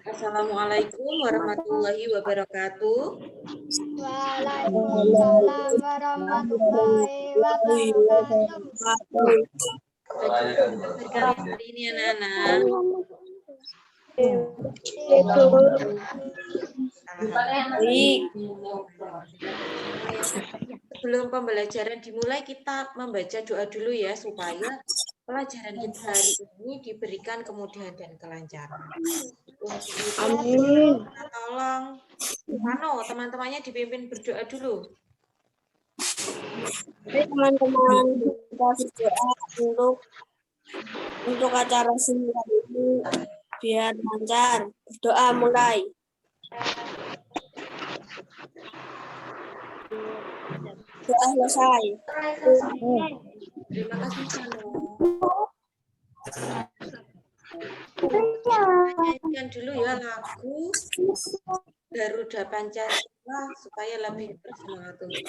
Assalamualaikum warahmatullahi wabarakatuh. Waalaikumsalam warahmatullahi wabarakatuh. Bagaimana hari ini anak-anak? Baik. Sebelum pembelajaran dimulai, kita membaca doa dulu ya, supaya pelajaran kita hari ini diberikan kemudahan dan kelancaran. Amin. Tolong, Pano, teman-temannya dipimpin berdoa dulu. Jadi teman-teman, kita berdoa untuk acara seminar ini biar lancar. Berdoa mulai. Doa selesai. Terima kasih, Pano. Nyanyikan dulu ya lagu Garuda Pancasila supaya lebih bersemangat untuk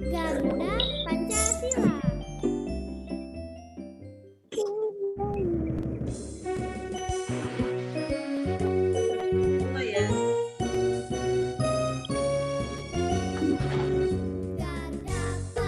Garuda Pancasila. semua ya. Garuda Pancasila.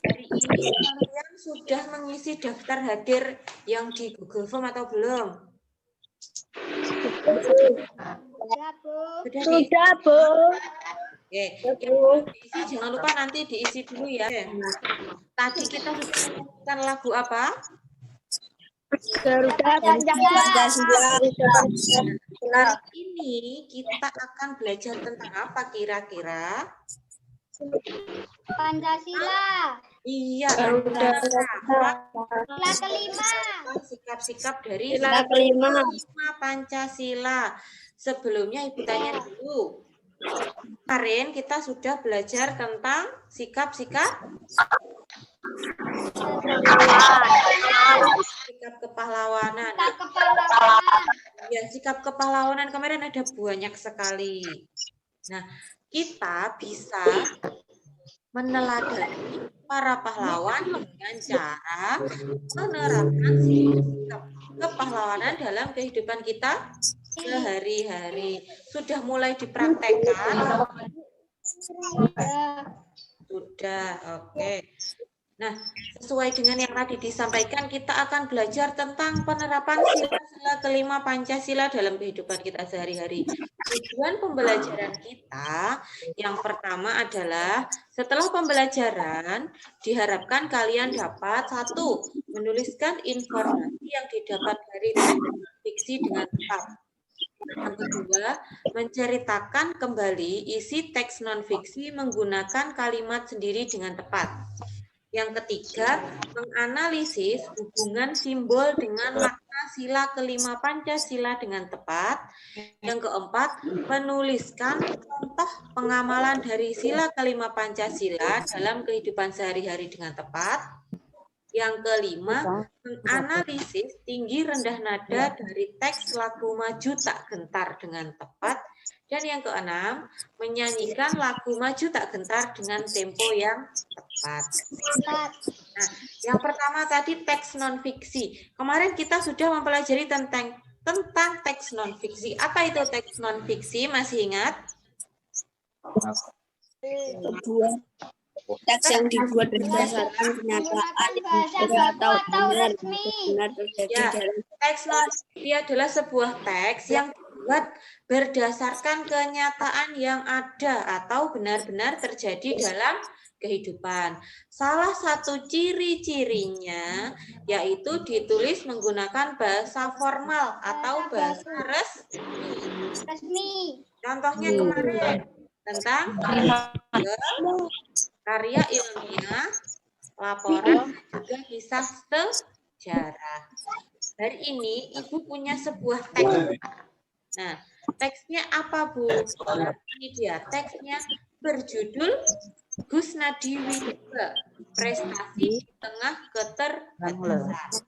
Hari ini kalian sudah mengisi daftar hadir yang di Google Form atau belum? Sudah, Bu. Oke, yang belum diisi jangan lupa nanti diisi dulu ya. Tadi kita sudah menyanyikan lagu apa? Garuda Pancasila. Hari ini kita akan belajar tentang apa kira-kira? Pancasila. Iya, Sila kelima. sikap-sikap dari Sila kelima. Pancasila. Sebelumnya Ibu tanya dulu. Kemarin kita sudah belajar tentang sikap-sikap kepahlawanan. Ya, sikap kepahlawanan kemarin ada banyak sekali. Nah, kita bisa meneladani para pahlawan dengan cara menerapkan sikap kepahlawanan dalam kehidupan kita sehari-hari. Sudah mulai dipraktekkan? Sudah. Sudah, oke. Nah, sesuai dengan yang tadi disampaikan, kita akan belajar tentang penerapan sila-sila kelima Pancasila dalam kehidupan kita sehari-hari. Tujuan pembelajaran kita yang pertama adalah setelah pembelajaran diharapkan kalian dapat satu, menuliskan informasi yang didapat dari teks fiksi dengan tepat. Yang kedua, menceritakan kembali isi teks non-fiksi menggunakan kalimat sendiri dengan tepat. Yang ketiga, menganalisis hubungan simbol dengan makna sila kelima Pancasila dengan tepat. Yang keempat, menuliskan contoh pengamalan dari sila kelima Pancasila dalam kehidupan sehari-hari dengan tepat. Yang kelima, menganalisis tinggi rendah nada dari teks lagu Maju Tak Gentar dengan tepat. Dan yang keenam, menyanyikan lagu Maju Tak Gentar dengan tempo yang tepat. Nah, yang pertama tadi teks non-fiksi. Kemarin kita sudah mempelajari tentang teks non-fiksi. Apa itu teks non-fiksi? Masih ingat? Teks yang dibuat berdasarkan kenyataan atau benar terjadi Ya, dalam teks non-fiksi adalah sebuah teks yang dibuat berdasarkan kenyataan yang ada atau benar-benar terjadi dalam kehidupan. Salah satu ciri-cirinya yaitu ditulis menggunakan bahasa formal atau bahasa resmi. Contohnya kemarin tentang karya ilmiah, laporan, dan juga kisah sejarah. Hari ini Ibu punya sebuah teks. Nah, teksnya apa, Bu? Nah, ini dia teksnya berjudul Gus Nadi Widodo, prestasi di tengah keterbatasan.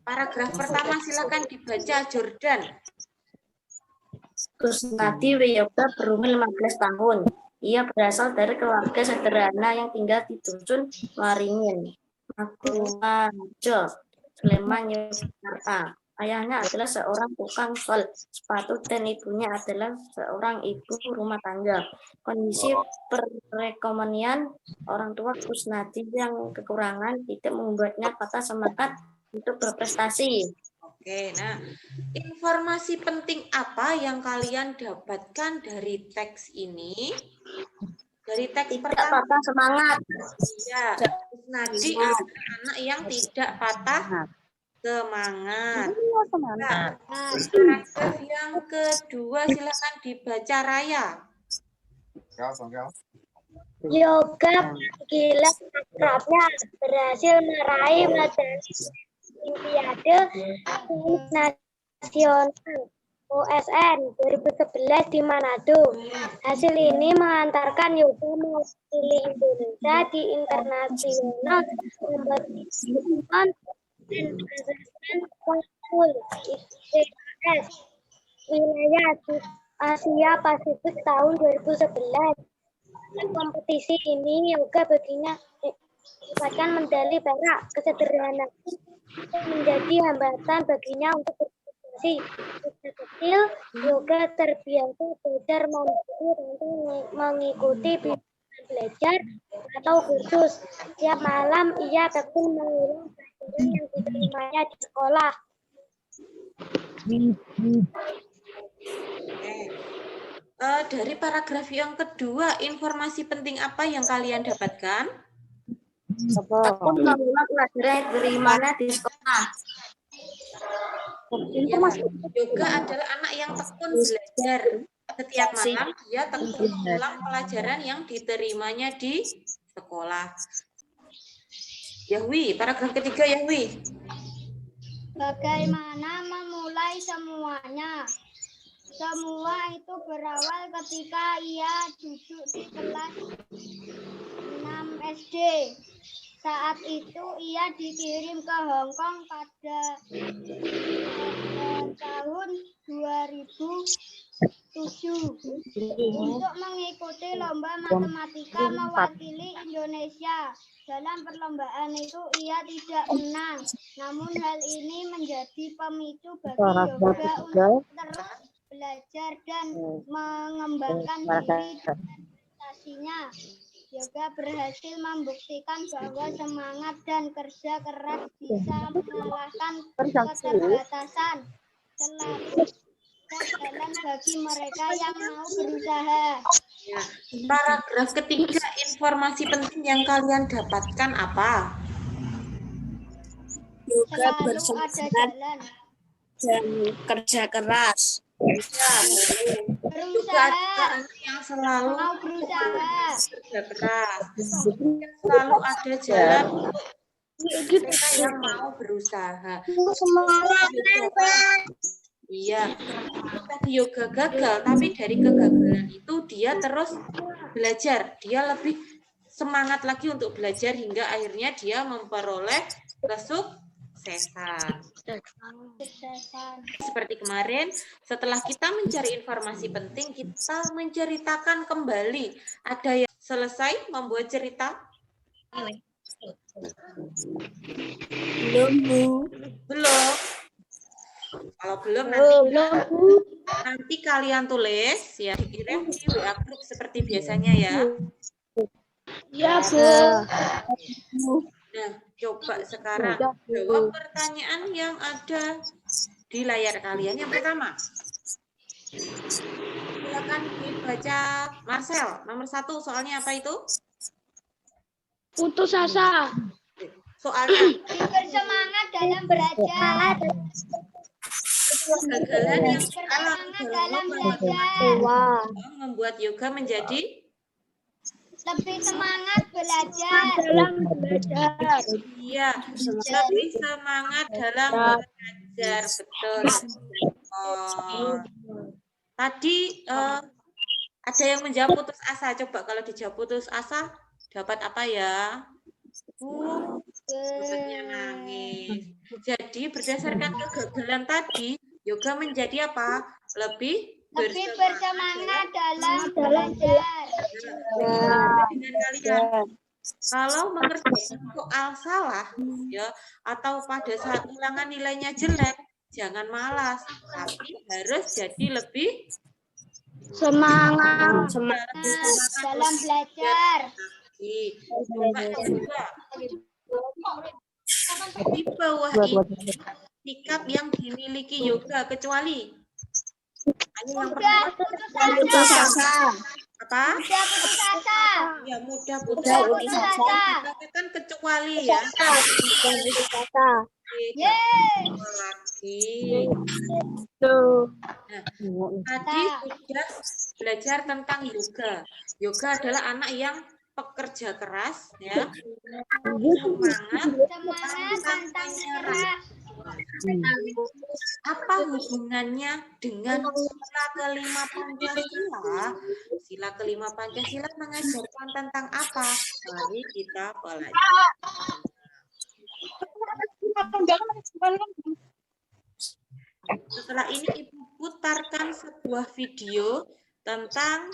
Paragraf pertama silakan dibaca, Jordan. Gus Nadi Widodo berumur 15 tahun. Ia berasal dari keluarga sederhana yang tinggal di Dusun Waringin, Maguwarjo, Sleman, Yogyakarta. Ayahnya adalah seorang tukang sol sepatu dan ibunya adalah seorang ibu rumah tangga. Kondisi perekonomian orang tua Gus Nadi yang kekurangan tidak membuatnya patah semangat untuk berprestasi. Oke, nah informasi penting apa yang kalian dapatkan dari teks ini? Dari teks Tidak patah semangat. Iya, Gus Nadi adalah anak yang tidak patah semangat. Nah, paragraf yang kedua silakan dibaca, Raya. Yoga Gila akrabnya berhasil meraih medali Olimpiade Nasional OSN 2011 di Manado. Hasil ini mengantarkan Yoga mewakili Indonesia di internasional kompetisi dan konsul IPS wilayah Asia Pasifik tahun 2011. Kompetisi ini Yoga baginya mendapatkan medali perak. Kesederhanaan menjadi hambatan baginya untuk berprestasi. Sejak kecil, Yoga terbiasa belajar mandiri dan mengikuti bimbingan belajar atau kursus. Setiap malam ia tekun mengulang pelajaran yang diterimanya di sekolah. Dari paragraf yang kedua, informasi penting apa yang kalian dapatkan? Aku mengulang pelajaran yang diterimanya di sekolah. Informasi Yoga adalah anak yang tekun belajar. Setiap malam dia tekun mengulang pelajaran yang diterimanya di sekolah. Yahwi, paragraf ketiga Yahwi. Bagaimana memulai semuanya? Semua itu berawal ketika ia duduk di kelas 6 SD. Saat itu ia dikirim ke Hong Kong pada tahun 2007 untuk mengikuti lomba matematika mewakili Indonesia. Dalam perlombaan itu ia tidak menang, namun hal ini menjadi pemicu bagi Yoga untuk terus belajar dan mengembangkan diri dan prestasinya. Yoga berhasil membuktikan bahwa semangat dan kerja keras bisa mengalahkan keterbatasan. Selalu jalan bagi mereka yang mau berusaha. Ya. Paragraf ketiga, informasi penting yang kalian dapatkan apa? Yoga Selalu ada bersemangat jalan. dan kerja keras. Bisa, boleh. Juga Berusaha. ada anak yang selalu Mau berusaha. kerja keras. Selalu ada jalan untuk mereka yang mau berusaha. Iya, tadi yoga gagal, tapi dari kegagalan itu dia terus belajar. Dia lebih semangat lagi untuk belajar hingga akhirnya dia memperoleh kesuksesan. Seperti kemarin, setelah kita mencari informasi penting, kita menceritakan kembali. Ada yang selesai membuat cerita? Belum, Bu. Belum. Kalau belum nanti kalian tulis ya, dikirim di WA group seperti biasanya ya. Ya, Bu. Nah, coba sekarang jawab pertanyaan yang ada di layar kalian. Yang pertama, silakan dibaca Marcel. Nomor 1, soalnya apa itu? Putus asa. Soalnya Bersemangat dalam belajar. kegagalan yang Bersemangat dalam dialami belajar. membuat yoga menjadi Lebih semangat belajar. Dalam belajar. iya, lebih semangat dalam belajar. Betul. Oh. Tadi ada yang menjawab putus asa. Coba kalau dijawab putus asa, dapat apa ya? Maksudnya nangis. Jadi berdasarkan kegagalan tadi, yoga menjadi apa? Lebih bersemangat dalam belajar. Dengan kalian. Kalau mengerjakan soal salah, ya, atau pada saat ulangan nilainya jelek, jangan malas, tapi harus jadi lebih Semangat dalam belajar. Coba yang kedua. Di bawah ini sikap yang dimiliki yoga kecuali Mudah putus asa. apa? Mudah putus asa. Ya mudah putus Mudah putus asa. Katakan kecuali ya. Yeay. Lagi. Nah, tadi sudah belajar tentang yoga. Yoga adalah anak yang pekerja keras, ya. Semangat pantang menyerah. Apa hubungannya dengan sila kelima Pancasila? Sila kelima Pancasila mengajarkan tentang apa? Mari kita pelajari. Setelah ini Ibu putarkan sebuah video tentang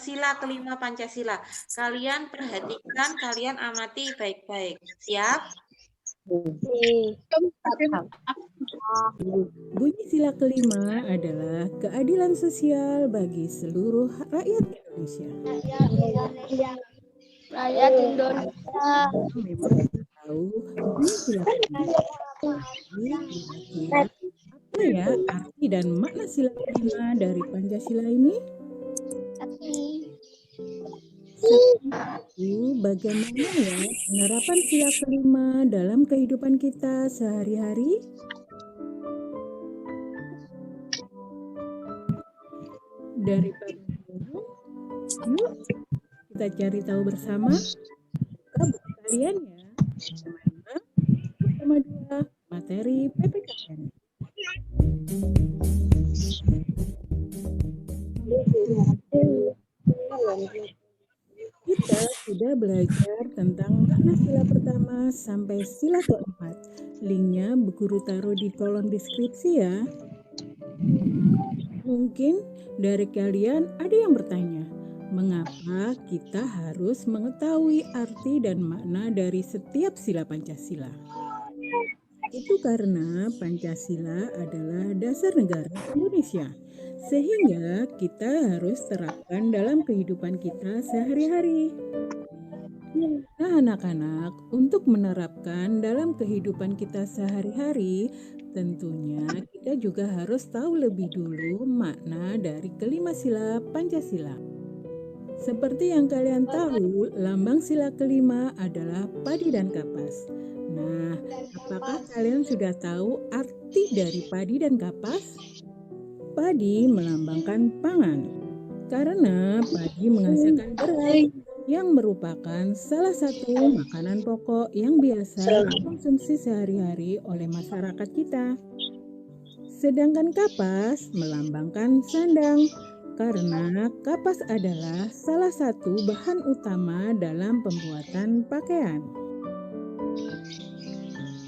sila kelima Pancasila. Kalian perhatikan, kalian amati baik-baik. Siap? Bunyi sila kelima adalah keadilan sosial bagi seluruh rakyat Indonesia. Rakyat Indonesia. Memang kita tahu bunyi sila kelima ini apa ya arti dan makna sila kelima dari Pancasila ini? Bagaimana ya penerapan sila kelima dalam kehidupan kita sehari-hari? Daripada bingung, yuk kita cari tahu bersama. Buka buku kalian ya. Sama 2 materi PPKN. Kita sudah belajar tentang makna sila pertama sampai sila keempat. Linknya Bu Guru taruh di kolom deskripsi ya. Mungkin dari kalian ada yang bertanya, mengapa kita harus mengetahui arti dan makna dari setiap sila Pancasila? Itu karena Pancasila adalah dasar negara Indonesia, sehingga kita harus terapkan dalam kehidupan kita sehari-hari. Nah, anak-anak, untuk menerapkan dalam kehidupan kita sehari-hari, tentunya kita juga harus tahu lebih dulu makna dari kelima sila Pancasila. Seperti yang kalian tahu, lambang sila kelima adalah padi dan kapas. Nah, apakah kalian sudah tahu arti dari padi dan kapas? Padi melambangkan pangan, karena padi menghasilkan beras yang merupakan salah satu makanan pokok yang biasa dikonsumsi sehari-hari oleh masyarakat kita. Sedangkan kapas melambangkan sandang, karena kapas adalah salah satu bahan utama dalam pembuatan pakaian.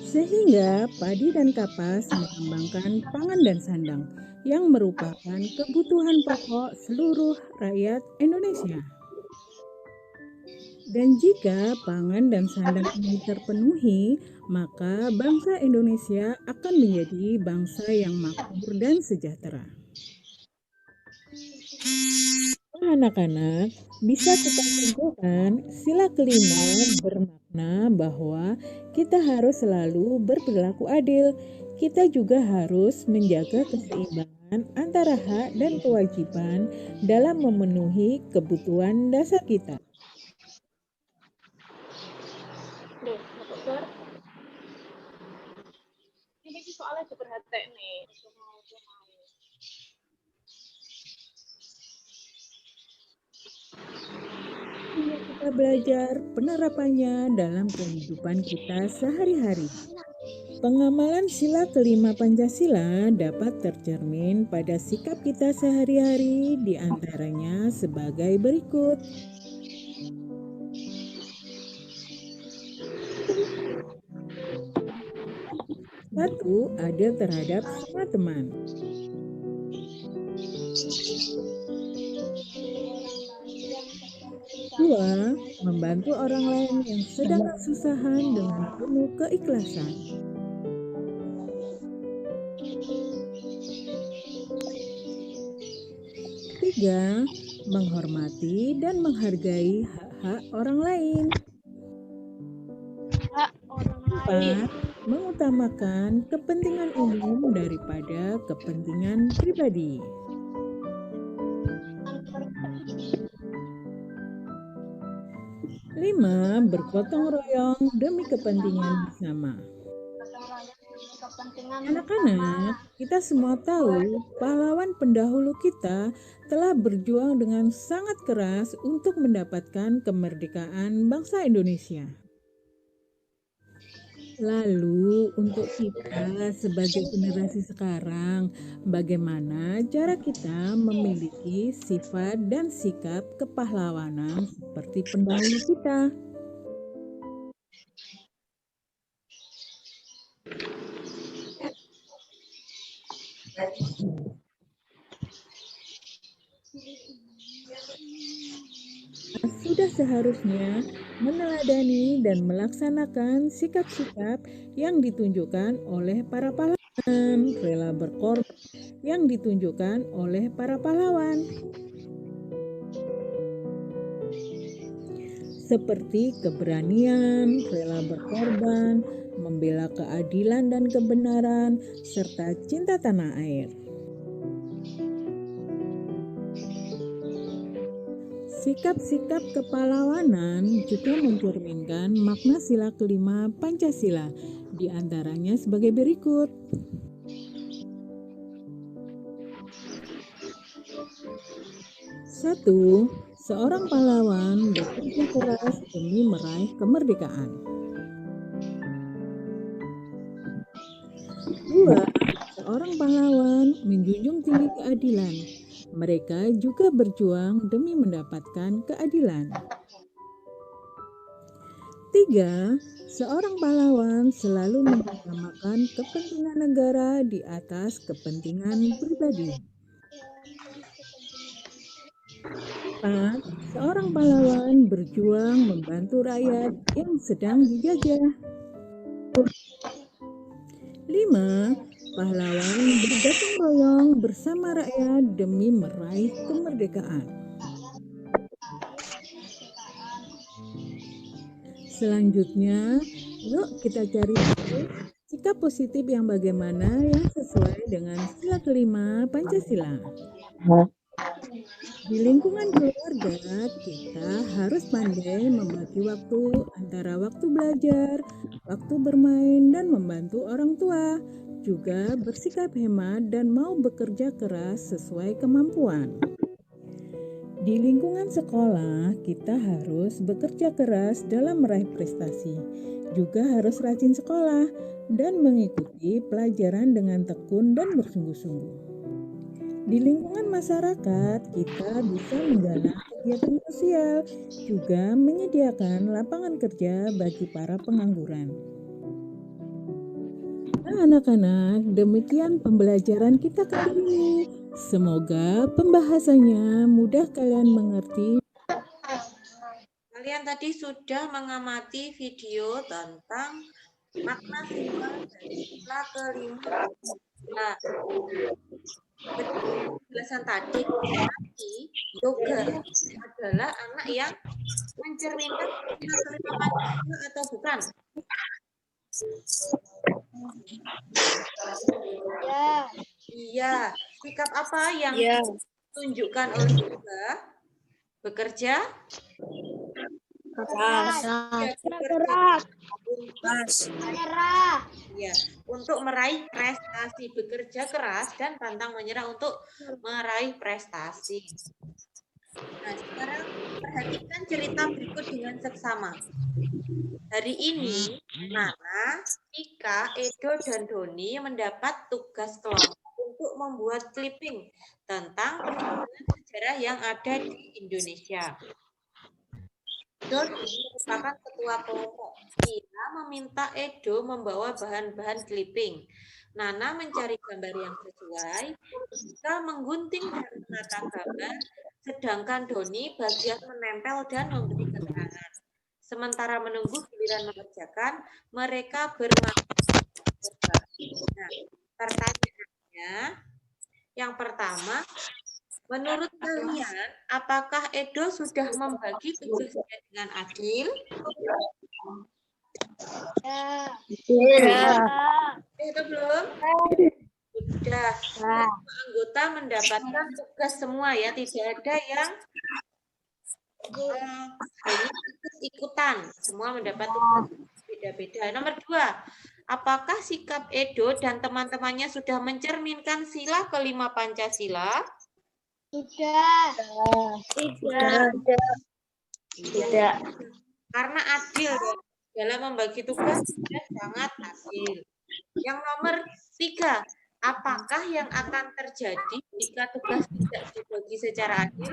Sehingga padi dan kapas melambangkan pangan dan sandang yang merupakan kebutuhan pokok seluruh rakyat Indonesia. Dan jika pangan dan sandang ini terpenuhi, maka bangsa Indonesia akan menjadi bangsa yang makmur dan sejahtera. Anak-anak, bisa kita simpulkan sila kelima bermakna bahwa kita harus selalu berperilaku adil. Kita juga harus menjaga keseimbangan antara hak dan kewajiban dalam memenuhi kebutuhan dasar kita. Ini soalnya diperhatiin nih. Kita belajar penerapannya dalam kehidupan kita sehari-hari. Pengamalan sila kelima Pancasila dapat tercermin pada sikap kita sehari-hari, di antaranya sebagai berikut. Satu, adil terhadap semua teman. Dua, membantu orang lain yang sedang kesusahan dengan penuh keikhlasan. Tiga, menghormati dan menghargai hak-hak orang lain. Empat, mengutamakan kepentingan umum daripada kepentingan pribadi. 5. Bergotong royong demi kepentingan bersama. Anak-anak, kita semua tahu pahlawan pendahulu kita telah berjuang dengan sangat keras untuk mendapatkan kemerdekaan bangsa Indonesia. Lalu untuk kita sebagai generasi sekarang, bagaimana cara kita memiliki sifat dan sikap kepahlawanan seperti pendahulu kita? Sudah seharusnya meneladani dan melaksanakan sikap-sikap yang ditunjukkan oleh para pahlawan, rela berkorban yang ditunjukkan oleh para pahlawan. Seperti keberanian, rela berkorban, membela keadilan dan kebenaran, serta cinta tanah air. Sikap-sikap kepahlawanan juga mencerminkan makna sila kelima Pancasila, di antaranya sebagai berikut. 1. Seorang pahlawan bekerja keras demi meraih kemerdekaan. 2. Seorang pahlawan menjunjung tinggi keadilan. Mereka juga berjuang demi mendapatkan keadilan. 3. Seorang pahlawan selalu mengutamakan kepentingan negara di atas kepentingan pribadi. 4. Seorang pahlawan berjuang membantu rakyat yang sedang dijajah. 5. Pahlawan bergotong royong bersama rakyat demi meraih kemerdekaan. Selanjutnya, yuk kita cari tahu sikap positif yang bagaimana yang sesuai dengan sila kelima Pancasila. Di lingkungan keluarga, kita harus pandai membagi waktu antara waktu belajar, waktu bermain, dan membantu orang tua. Juga bersikap hemat dan mau bekerja keras sesuai kemampuan. Di lingkungan sekolah, kita harus bekerja keras dalam meraih prestasi. Juga harus rajin sekolah dan mengikuti pelajaran dengan tekun dan bersungguh-sungguh. Di lingkungan masyarakat, kita bisa menggalang kegiatan sosial, juga menyediakan lapangan kerja bagi para pengangguran. Nah, anak-anak, demikian pembelajaran kita kali ini. Semoga pembahasannya mudah kalian mengerti. Kalian tadi sudah mengamati video tentang makna sila dari sila kelima. Nah, penjelasan tadi yoga adalah anak yang mencerminkan sila kelima Pancasila atau bukan? Ya. Iya. Sikap apa yang Ya. ditunjukkan oleh yoga? Bekerja? Keras. Ya, Keras. Keras. Menyerah. Ya, untuk meraih prestasi, bekerja keras dan pantang menyerah untuk meraih prestasi. Nah, sekarang perhatikan cerita berikut dengan seksama. Hari ini, Nana, Tika, Edo, dan Doni mendapat tugas kelompok untuk membuat clipping tentang peninggalan sejarah yang ada di Indonesia. Doni merupakan ketua kelompok. Ia meminta Edo membawa bahan-bahan clipping. Nana mencari gambar yang sesuai. Tika menggunting dan menata gambar, sedangkan Doni bagian menempel dan memberi keterangan. Sementara menunggu giliran mengerjakan, mereka bermain. Nah, pertanyaannya, yang pertama, menurut kalian, apakah Edo sudah membagi tugasnya dengan adil? Ya. Itu belum? Sudah. Semua anggota mendapatkan tugas semua ya, tidak ada yang hanya ikut-ikutan. Semua mendapat tugas beda-beda. Nomor 2, apakah sikap Edo dan teman-temannya sudah mencerminkan sila kelima Pancasila? Sudah. Tidak. Karena adil ya. Dalam membagi tugas sudah sangat adil. Yang nomor 3, apakah yang akan terjadi jika tugas tidak dibagi secara adil?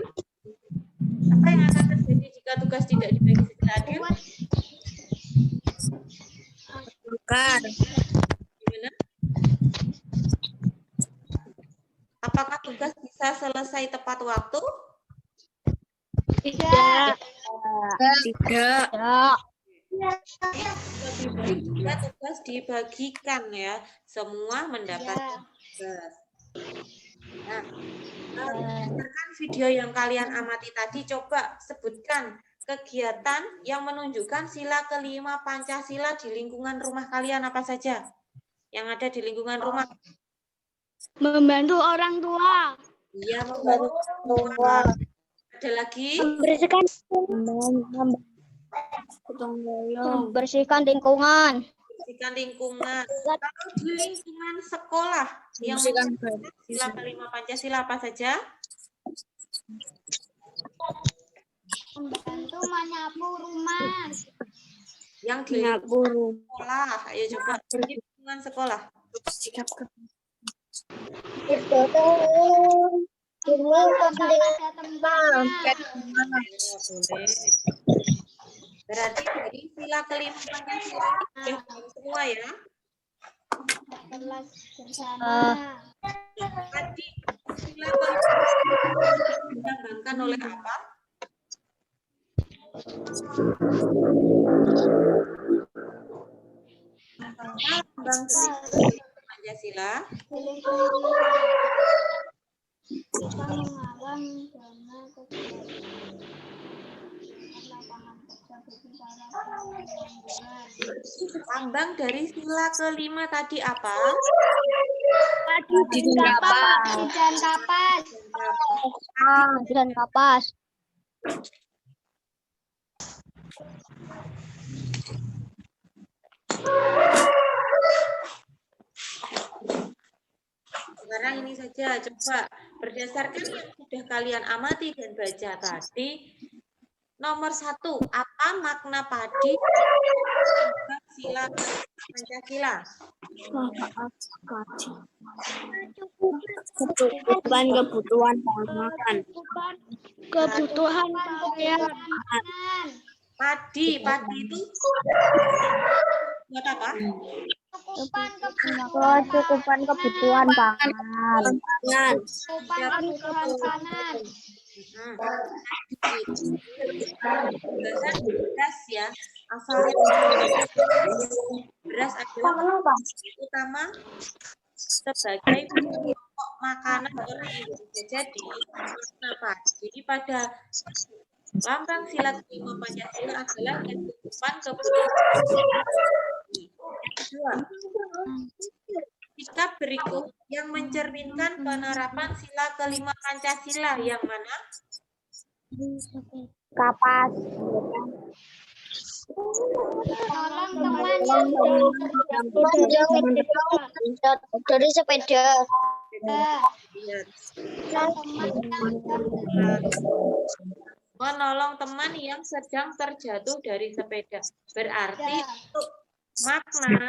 Apa yang akan terjadi jika tugas tidak dibagi secara adil? Bukan. Gimana? Apakah tugas bisa selesai tepat waktu? Tidak. Tidak. Jika tugas dibagikan ya, semua mendapatkan tugas. Nah, berdasarkan video yang kalian amati tadi, coba sebutkan kegiatan yang menunjukkan sila kelima Pancasila di lingkungan rumah kalian apa saja? Yang ada di lingkungan rumah. Membantu orang tua. Iya, membantu orang tua. Ada lagi? Membersihkan lingkungan. Bersihkan lingkungan. Kalau di lingkungan sekolah yang menunjukkan sila kelima Pancasila apa saja? Membantu menyapu rumah. Yang di lingkungan sekolah. Ayo coba di lingkungan sekolah. Boleh. Berarti dari sila kelima Pancasila sudah semua ya. Kelas bersama. Tadi sila kelima dilambangkan oleh apa? Lambang sila Pancasila? Kita mengalang dana lapangan kerja bagi para pengangguran. Lambang dari sila kelima tadi apa? Padi dan kapas. Dan kapas. Sekarang ini saja, coba berdasarkan yang sudah kalian amati dan baca tadi, nomor 1, apa makna padi sila Pancasila? Kecukupan kebutuhan pangan. Kebutuhan pakaian. Padi itu buat apa? Kecukupan kebutuhan pangan. Beras ya, asalnya beras adalah utama sebagai pokok makanan orang Indonesia. Jadi makna padi pada lambang sila kelima Pancasila adalah kecukupan kebutuhan. Yang kedua, sikap berikut yang mencerminkan penerapan sila kelima Pancasila yang mana? Kapas. Tolong teman yang dari sepeda. Menolong teman yang sedang terjatuh dari sepeda. Berarti untuk makna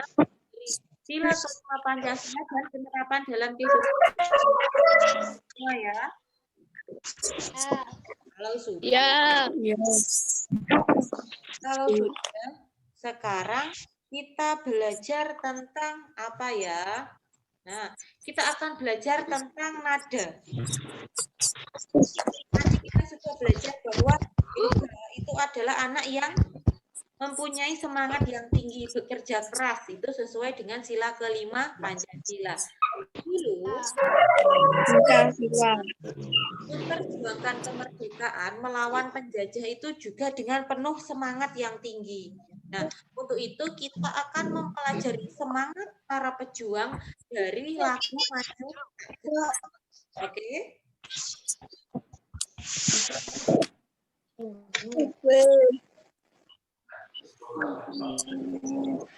sila kelima Pancasila dan penerapan dalam kehidupan semua ya. Kalau sudah, kalau sudah, sekarang kita belajar tentang apa ya? Nah, kita akan belajar tentang nada. Nanti kita sudah belajar bahwa yoga itu adalah anak yang mempunyai semangat yang tinggi, bekerja keras, itu sesuai dengan sila kelima Pancasila. Dulu, memperjuangkan kemerdekaan melawan penjajah itu juga dengan penuh semangat yang tinggi. Nah, untuk itu kita akan mempelajari semangat para pejuang dari lagu Maju. Oke?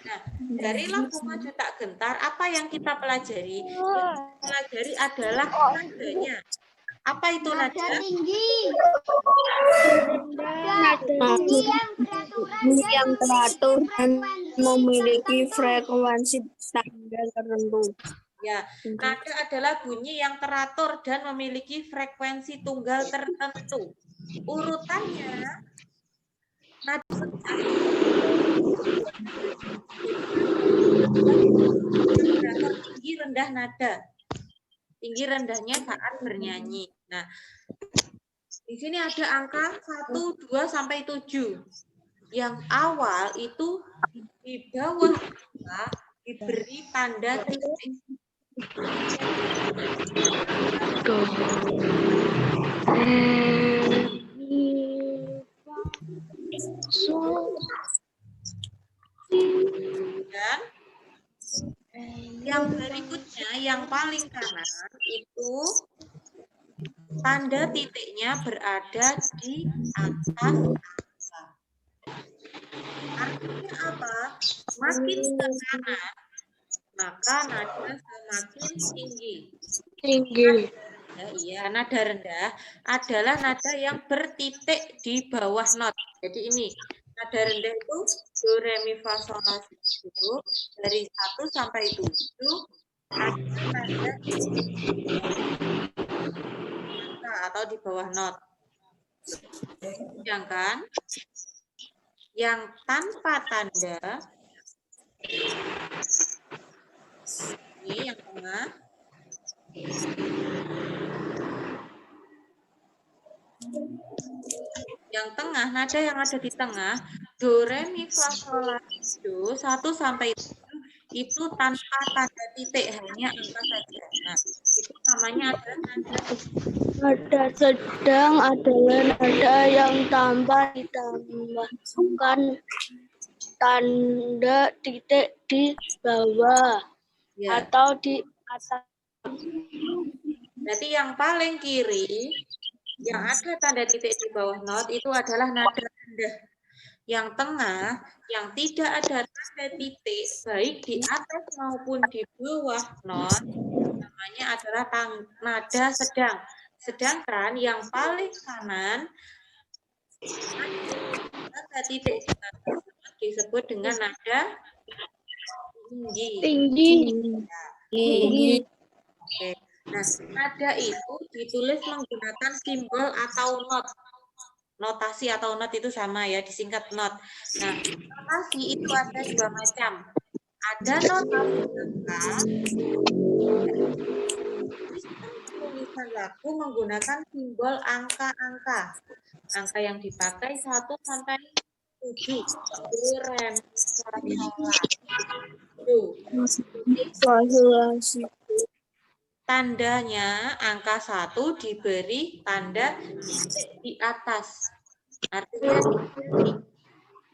Nah, dari lagu Maju Tak Gentar, apa yang kita pelajari? Yang kita pelajari adalah nadanya. Apa itu nada? Tinggi. Yang teratur dan memiliki frekuensi standar tertentu. Ya, nada adalah bunyi yang teratur dan memiliki frekuensi tunggal tertentu. Urutannya, nada tinggi rendah nada. Tinggi rendahnya saat bernyanyi. Nah, di sini ada angka 1, 2 sampai 7. Yang awal itu di bawah angka diberi tanda titik. Dan yang berikutnya, yang paling kanan itu tanda titiknya berada di atas angka. Artinya apa? Makin ke kanan, maka nada semakin tinggi. Iya, nada rendah adalah nada yang bertitik di bawah not. Jadi ini, nada rendah itu do, re, mi, fa, sol, la, si, do. Dari 1 sampai 7 ada nada atau di bawah not. Sedangkan yang tanpa tanda, ini yang tengah, nada yang ada di tengah, do, re, mi, fa, sol, la, si, do, 1 sampai 7, itu tanpa tanda titik, hanya angka saja. Nah, itu namanya adalah nada Nada sedang adalah nada yang tanpa ditambahkan tanda titik di bawah ya. atau di atas. Berarti yang paling kiri yang ada tanda titik di bawah not itu adalah nada rendah. Yang tengah yang tidak ada tanda titik baik di atas maupun di bawah not namanya adalah nada sedang. Sedangkan yang paling kanan tanda titik di atas not disebut dengan nada tinggi. Tinggi. Tinggi. Oke. Nah, nada itu ditulis menggunakan simbol atau not. Notasi atau not itu sama ya, disingkat not. Nah, notasi itu ada dua macam. Ada notasi angka. Sistem penulisan lagu menggunakan simbol angka-angka. Angka yang dipakai 1 sampai 7. Re, mi, fa, sol, la, do. Tandanya angka 1 diberi tanda titik di atas. Artinya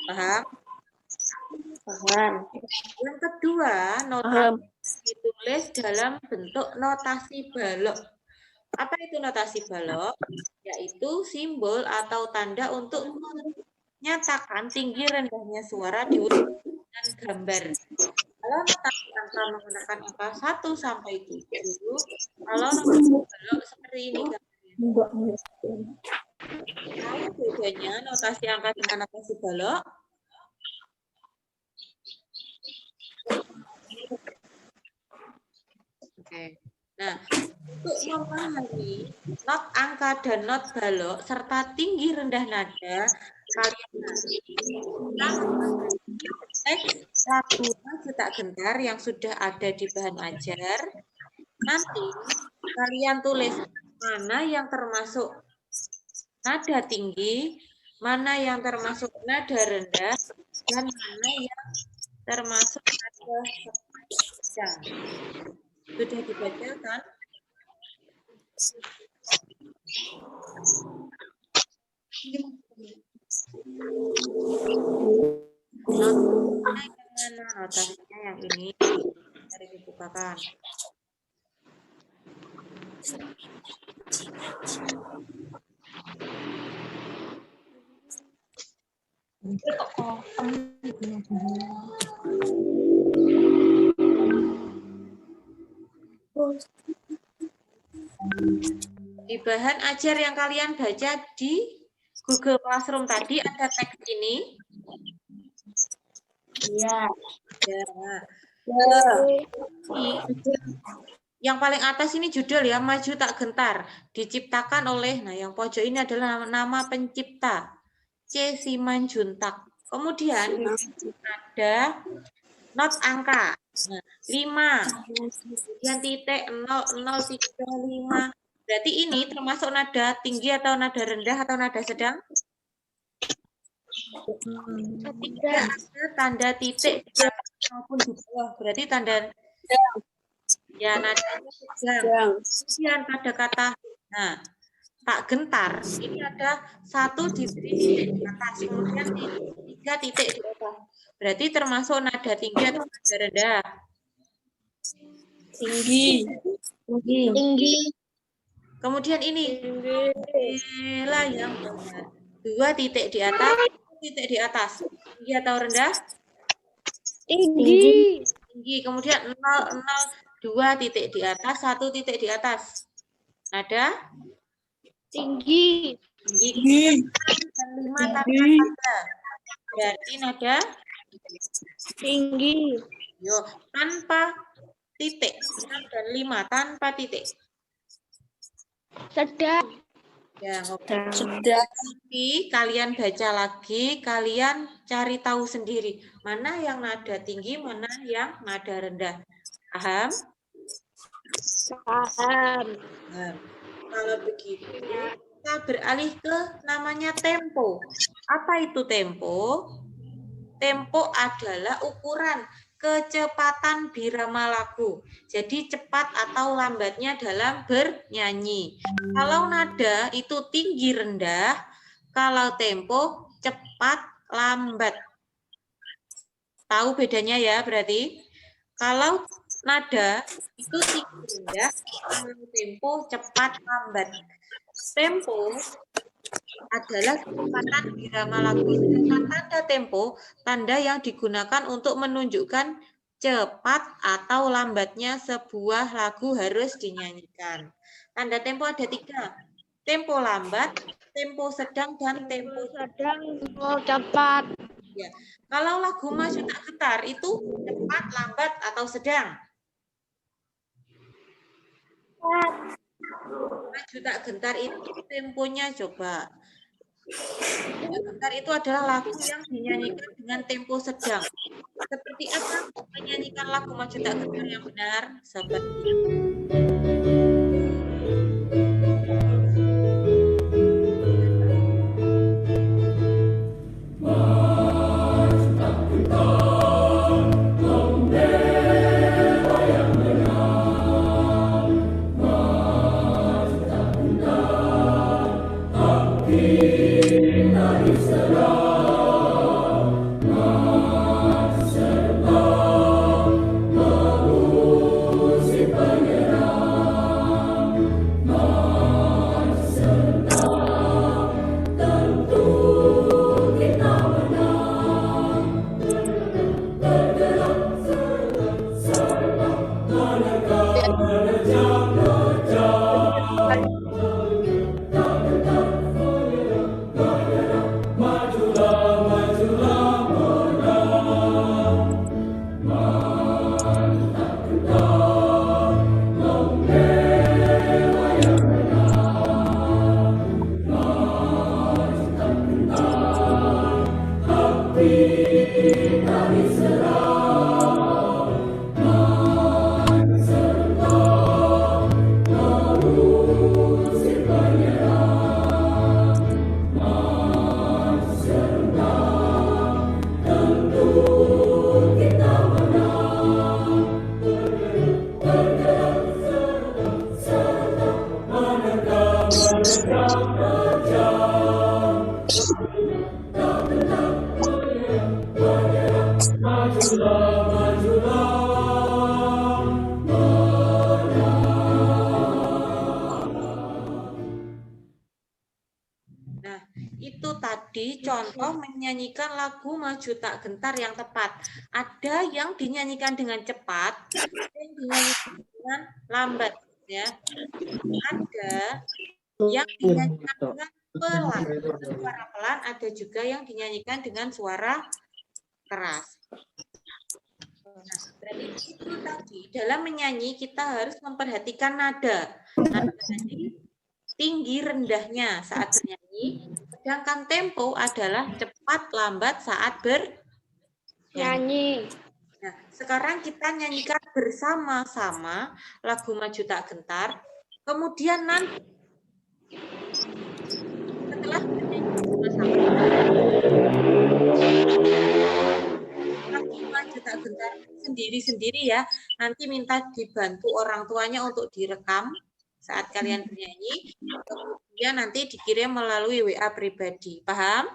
paham? Paham. Yang kedua, notasi ditulis dalam bentuk notasi balok. Apa itu notasi balok? Yaitu simbol atau tanda untuk menyatakan tinggi rendahnya suara diurut dengan gambar. Kalau notasi angka menggunakan angka 1 sampai 7, kalau notasi balok seperti ini gambarnya. Tahu bedanya notasi angka dengan notasi balok? Oke. Nah, untuk memahami not angka dan not balok serta tinggi rendah nada, kalian nanti teks lagu Maju Tak Gentar yang sudah ada di bahan ajar. Nanti kalian tulis mana yang termasuk nada tinggi, mana yang termasuk nada rendah, dan mana yang termasuk nada sedang. Sudah dibacakan? Notasinya yang ini dari dibukakan. Di bahan ajar yang kalian baca di Google Classroom tadi ada teks ini. Iya. Ya. Yang paling atas ini judul ya, Maju Tak Gentar, diciptakan oleh, nah yang pojok ini adalah nama pencipta, C. Simanjuntak. Kemudian ada not angka, nah, 5, kemudian titik 0, 0, 3, 5. Berarti ini termasuk nada tinggi atau nada rendah atau nada sedang? Tidak ada tanda titik di atas maupun di bawah, berarti tanda ya nadanya sedang. Kemudian pada kata nah tak gentar ini ada 1 diberi titik di atas, kemudian 3 titik di bawah. Berarti termasuk nada tinggi atau nada rendah? Tinggi. Kemudian ini lah yang benar. 2 titik di atas, 1 titik di atas. Tinggi atau rendah? Tinggi. Tinggi. Kemudian 0, 0, 2 titik di atas, 1 titik di atas. Nada? Tinggi. Tinggi. Dan 5 tanpa tanda. Berarti nada? Tinggi. Yo, tanpa titik. 6 dan 5 tanpa titik. Sedang. Ya, Sedang. Tapi kalian baca lagi, kalian cari tahu sendiri mana yang nada tinggi, mana yang nada rendah. Paham? Paham. Nah, kalau begitu, kita beralih ke namanya tempo. Apa itu tempo? Tempo adalah ukuran kecepatan birama lagu. Jadi cepat atau lambatnya dalam bernyanyi. Kalau nada itu tinggi rendah, kalau tempo cepat lambat. Tahu bedanya ya berarti? Kalau nada itu tinggi rendah, kalau tempo cepat lambat. Tempo adalah kecepatan birama lagu. Tanda tempo, tanda yang digunakan untuk menunjukkan cepat atau lambatnya sebuah lagu harus dinyanyikan. Tanda tempo ada 3. Tempo lambat, tempo sedang, dan tempo cepat. ya. Kalau lagu Maju Tak Gentar itu cepat, lambat, atau sedang? Maju Tak Gentar itu temponya coba. Maju Tak Gentar itu adalah lagu yang dinyanyikan dengan tempo sedang. Seperti apa menyanyikan lagu Maju Tak Gentar yang benar? Seperti itu tadi contoh menyanyikan lagu Maju Tak Gentar yang tepat. Ada yang dinyanyikan dengan cepat, ada yang dinyanyikan dengan lambat, ya. Ada yang dinyanyikan dengan pelan, suara pelan, ada juga yang dinyanyikan dengan suara keras. Nah, berarti itu tadi dalam menyanyi kita harus memperhatikan nada. Nada tadi tinggi rendahnya saat bernyanyi, sedangkan tempo adalah cepat lambat saat bernyanyi. Nah, sekarang kita nyanyikan bersama-sama lagu Maju Tak Gentar. Kemudian nanti setelah bernyanyi bersama-sama lagu Maju Tak Gentar sendiri-sendiri ya, nanti minta dibantu orang tuanya untuk direkam saat kalian bernyanyi, kemudian nanti dikirim melalui WA pribadi. Paham?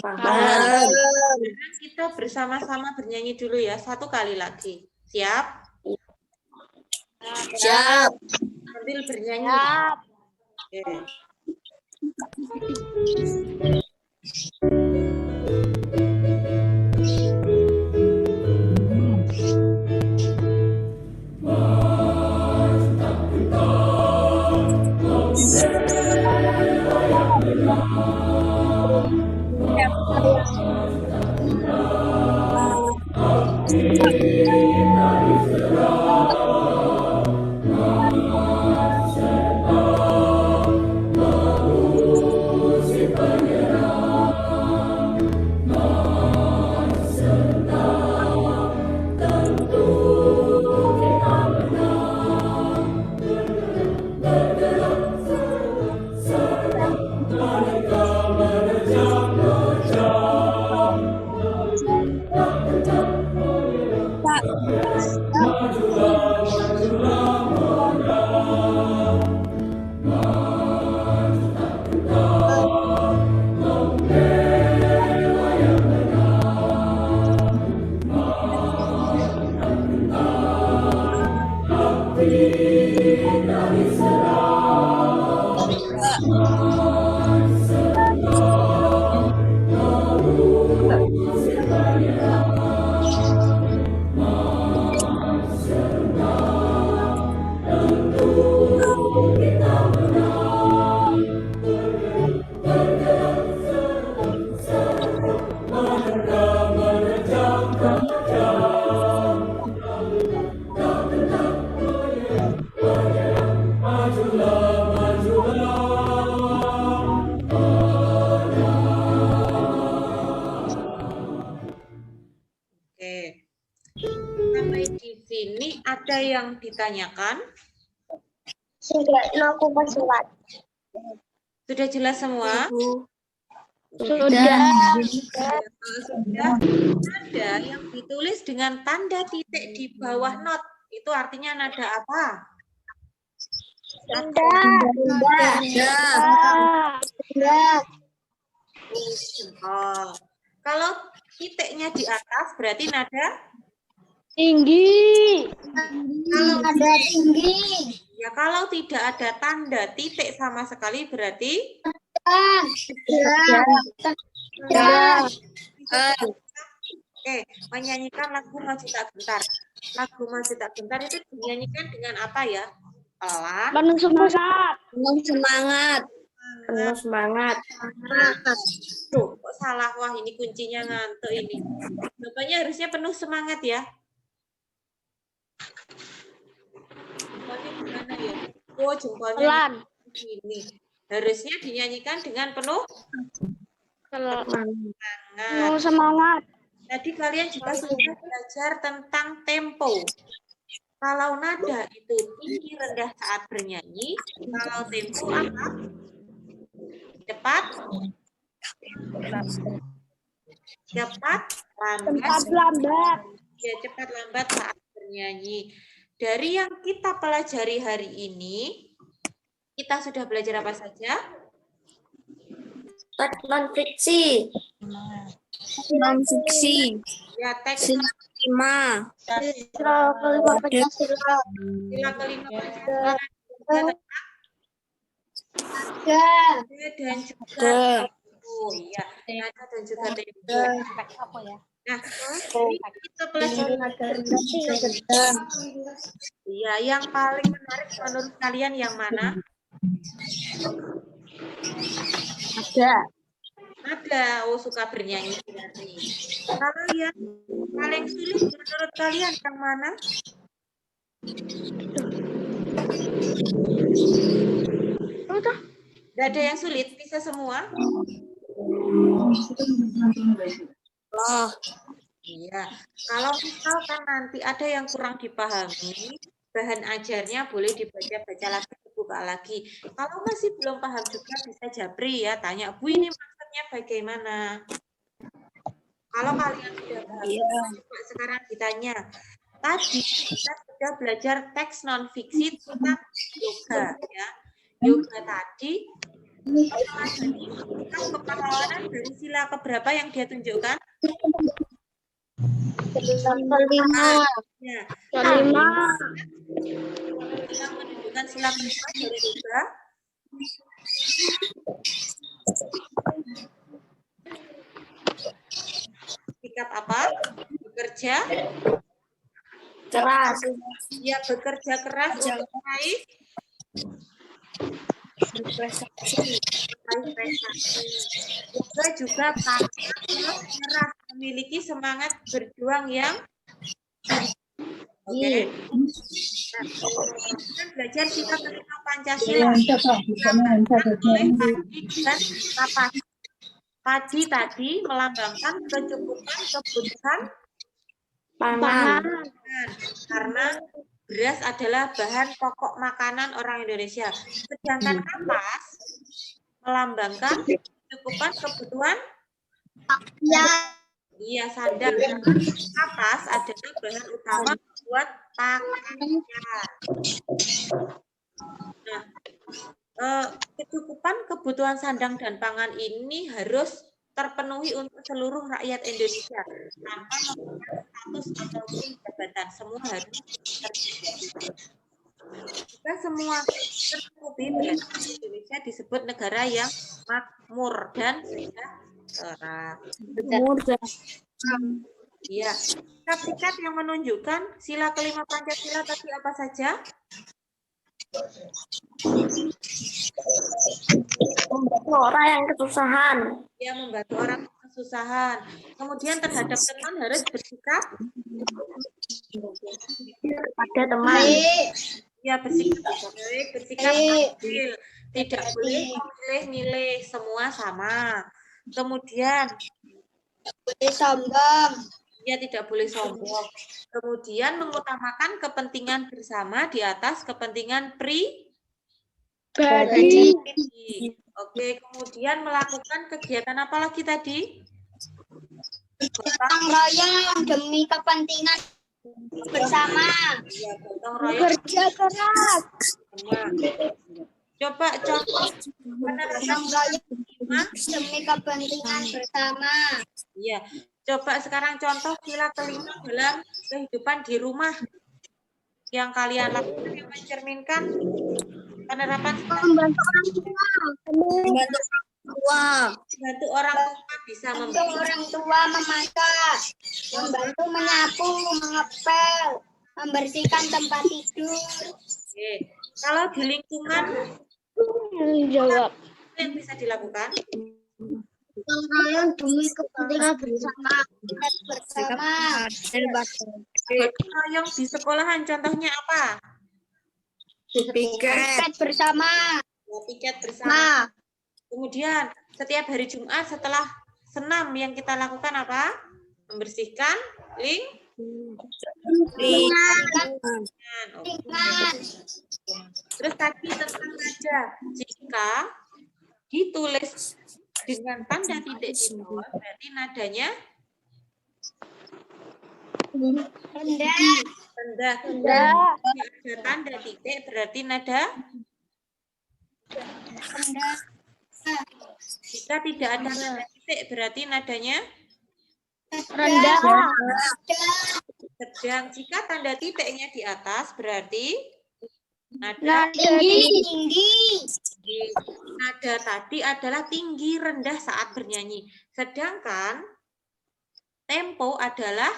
Paham. Sekarang kita bersama-sama bernyanyi dulu ya, 1 kali lagi. Siap? Siap. Sambil bernyanyi. Oke. Oke. Sampai di sini ada yang ditanyakan? Sudah, aku masuk. Sudah jelas semua? Sudah. Sudah. Nada yang ditulis dengan tanda titik di bawah not itu artinya nada apa? Oh. Kalau titiknya di atas berarti nada Tinggi. kalau Ada tinggi. ya kalau tidak ada tanda titik sama sekali berarti oke, menyanyikan lagu Maju Tak Gentar. Lagu Maju Tak Gentar itu dinyanyikan dengan apa ya? Pelan. Penuh semangat. Penuh semangat. Tuh, kok salah? Wah, ini kuncinya ngantuk ini. Jawabannya harusnya penuh semangat ya. Jempolnya gimana ya? Oh, jempolnya Pelan. gini. Harusnya dinyanyikan dengan penuh semangat. Penuh semangat. Tadi kalian juga sudah belajar tentang tempo. Kalau nada itu tinggi rendah saat bernyanyi, kalau tempo apa? Cepat, Tempat lambat. ya cepat lambat saat bernyanyi. Dari yang kita pelajari hari ini, kita sudah belajar apa saja? Teks non-fiksi. Non-fiksi. Ya, teks Lima. sila kelima Pancasila dan juga oh iya, nada dan juga tempo. Nah, ini kita pelajari ya, yang paling menarik menurut kalian yang mana? Ada, oh suka bernyanyi berarti. Kalau yang paling sulit menurut kalian yang mana? Tidak ada yang sulit, bisa semua? Oh, Iya. Kalau misalkan nanti ada yang kurang dipahami, bahan ajarnya boleh dibaca-baca lagi, dibuka lagi. Kalau masih belum paham juga bisa japri ya, tanya, Bu ini maksudnya bagaimana? Kalau kalian sudah paham, coba sekarang ditanya. Tadi kita sudah belajar teks non-fiksi tentang yoga. Ya. Yoga tadi, kepahlawanan dari sila keberapa yang dia tunjukkan? Kelima. Ya. Kelima. Yang menunjukkan sila keberapa dari yoga? Sikap apa? Bekerja keras. ya, bekerja keras untuk meraih Prestasi. Juga juga pantang menyerah, memiliki semangat berjuang yang oke. Nah, kita belajar sila kelima Pancasila oleh Padi dan Kapas. Padi tadi melambangkan kecukupan kebutuhan Pangan. karena beras adalah bahan pokok makanan orang Indonesia. Sedangkan kapas melambangkan kecukupan kebutuhan Iya, sandang. Kapas adalah bahan utama buat pakaian. Nah, kecukupan kebutuhan sandang dan pangan ini harus terpenuhi untuk seluruh rakyat Indonesia tanpa mempunyai status ataupun jabatan. Semua harus terpenuhi. Jika semua tercukupi, berarti Indonesia disebut negara yang makmur dan sejahtera. Iya. Sertifikat yang menunjukkan sila kelima Pancasila tadi apa saja? Membantu orang yang kesusahan. Ya, membantu orang kesusahan. Kemudian terhadap teman harus bersikap Pada teman. ya bersikap baik, bersikap adil. Tidak boleh memilih-milih, semua sama. Kemudian Boleh sombong. ya tidak boleh sombong. Kemudian mengutamakan kepentingan bersama di atas kepentingan pribadi. Oke, kemudian melakukan kegiatan apa lagi tadi? Gotong royong demi kepentingan bersama. Ya, gotong royong Kerja keras. bersama. Coba contoh penerapan Demi kepentingan bersama. Iya, coba sekarang contoh sila kelima dalam kehidupan di rumah yang kalian lakukan yang mencerminkan penerapan Membantu orang tua. membantu orang tua bisa Membantu orang tua memasak. Membantu menyapu, mengepel, membersihkan tempat tidur. Oke. Kalau di lingkungan Jawab. yang bisa dilakukan, Gotong royong demi kepentingan bersama. Bersama. gotong royong di sekolahan contohnya apa? Piket bersama. Ya, piket bersama. Kemudian setiap hari Jumat setelah senam yang kita lakukan apa? Membersihkan lingkungan. Oke. Terus tadi tentang nada. Jika ditulis dengan tanda titik di bawah, berarti nadanya Rendah. rendah. Jika ada tanda titik, berarti nada. Rendah. Jika tidak ada tanda titik, berarti nadanya Rendah. sedang. Jika tanda titiknya di atas, berarti nada Tinggi. tinggi. Nada tadi adalah tinggi rendah saat bernyanyi. Sedangkan tempo adalah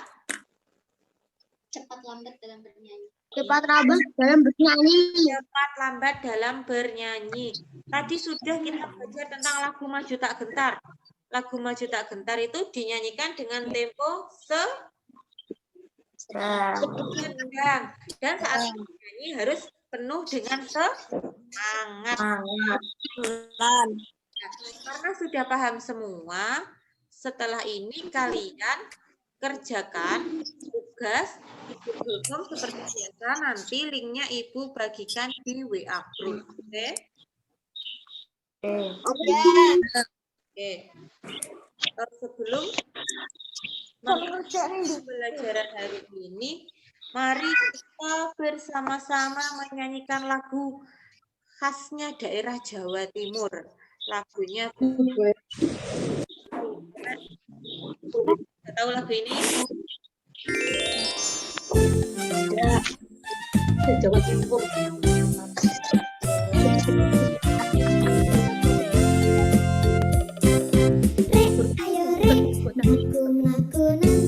Cepat lambat dalam bernyanyi. cepat lambat dalam bernyanyi. Tadi sudah kita belajar tentang lagu Maju Tak Gentar. Lagu Maju Tak Gentar itu dinyanyikan dengan tempo sedang. Dan saat bernyanyi harus penuh dengan semangat. Nah, karena sudah paham semua, setelah ini kalian kerjakan tugas di Google Form seperti biasa. Nanti linknya Ibu bagikan di WA Group. Oke? Oke. Sebelum pembelajaran hari ini, mari kita bersama-sama menyanyikan lagu khasnya daerah Jawa Timur. Lagunya tahu lagu ini? Jawa Timur. Kenal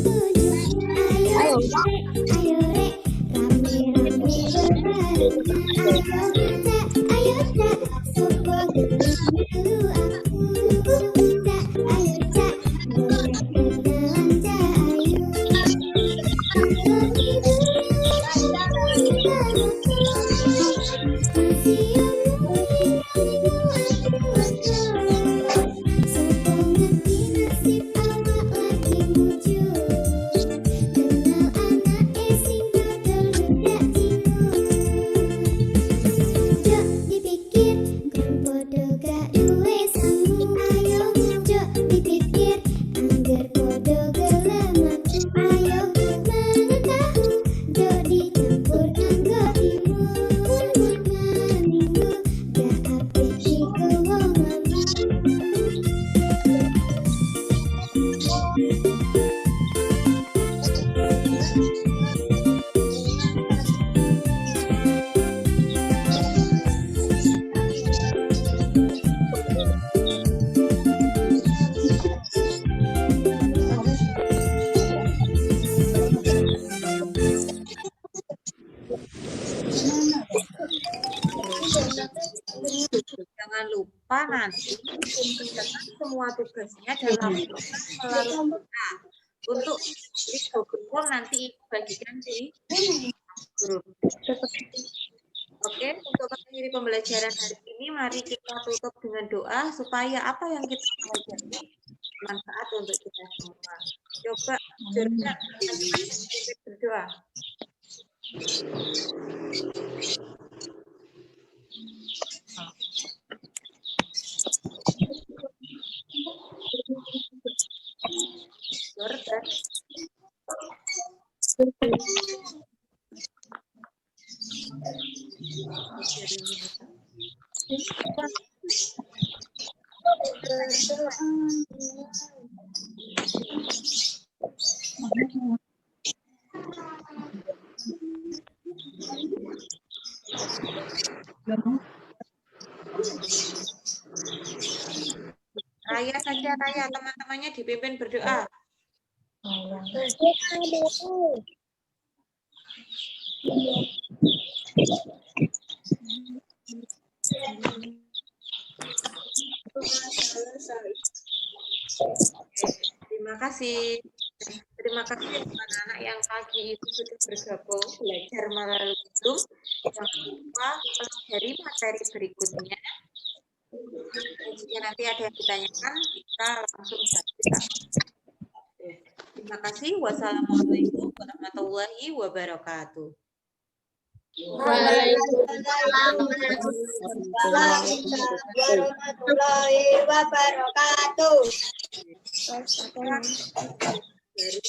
lupa nanti mengerjakan semua tugasnya dan lakukan melalui doa. Untuk di Google Form nanti Ibu bagikan di grup. Oke, untuk mengakhiri pembelajaran hari ini, mari kita tutup dengan doa supaya apa yang kita pelajari bermanfaat untuk kita semua. Coba Jordan, berdoa. Jordan. Raya saja, Raya, teman-temannya dipimpin berdoa. Terima kasih. Terima kasih anak-anak yang pagi itu sudah bergabung belajar melalui Zoom. Jangan lupa pelajari materi berikutnya. Dan jika nanti ada yang ditanyakan, kita langsung saja. Terima kasih. Wassalamualaikum warahmatullahi wabarakatuh. Waalaikumsalam warahmatullahi wabarakatuh. Dari